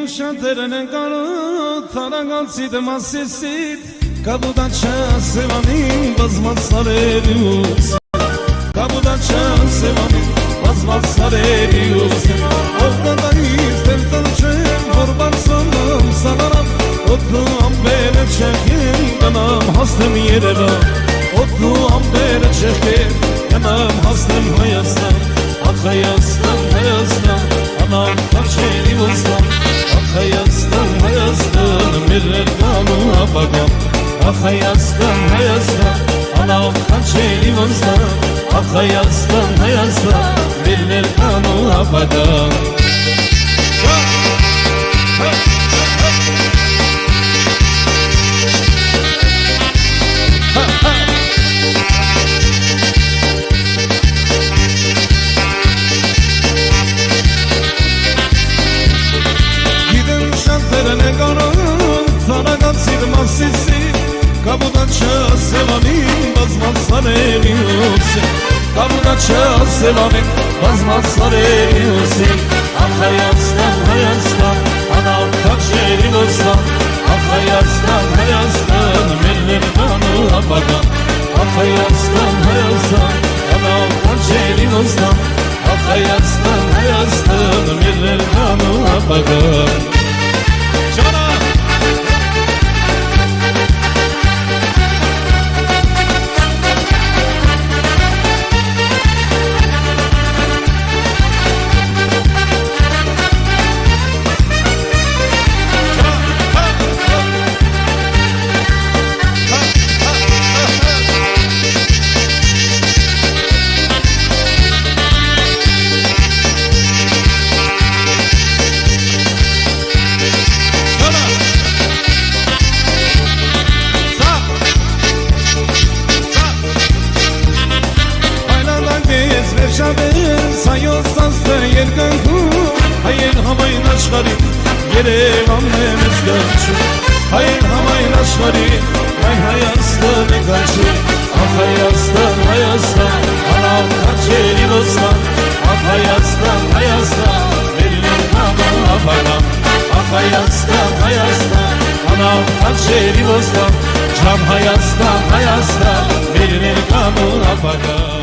շատերն են կարոտ Թարագանցիտ մասիսիտ Կաբուդաչա սևանին բազմած սարերի ուս Կաբուդաչա սևանին բազմած սարերի ուս Ովնադայից դել տանչեմ որ բարձանամ սանարամ Ոտնու ամբերը չեղեն կանամ հասնեմ երևան Ոտնու ամբերը չեղեն կանամ հասնեմ Հայաստան Ախ Հայաստան, Հայաստան Անամ խաչերի ոստան Ախ Հայաստան, Հայաստան Մեր ներկան ու ապագան Ախ Հայաստան, Հայաստան Անամ խաչերի ոստան Ախ Հայաստան, Հայաստան Մեր ներկան ու ապագան Կաբուդաչա սևանին բազմած սարերի ուսին Կաբուդաչա սևանին բազմած սարերի ուսին Ախ Հայաստան, Հայաստան, անամ խաչերի ոստան Ախ Հայաստան, Հայաստան, մեր ներկան ու ապագան Ախ Հայաստան, Հայաստան, անամ խաչերի ոստան Ախ Հայաստան, Հայաստան, մեր ներկան ու ապագան Սայոց ծանստը երկնքում Հայեր համայն աշխարի Երևանն է մեզ գաչում Հայեր համայն աշխարի Այն Հայաստան է գաչում Ախ Հայաստան, Հայաստան Անամ խաչերի ոստան Ախ Հայաստան, Հայաստան Մեր ներկան ու ապագան Ախ Հայաստան, Հայաստան Անամ խաչերի ոստան Ջամ Հայաստան, Հայաստան Մեր ներկան ու ապագան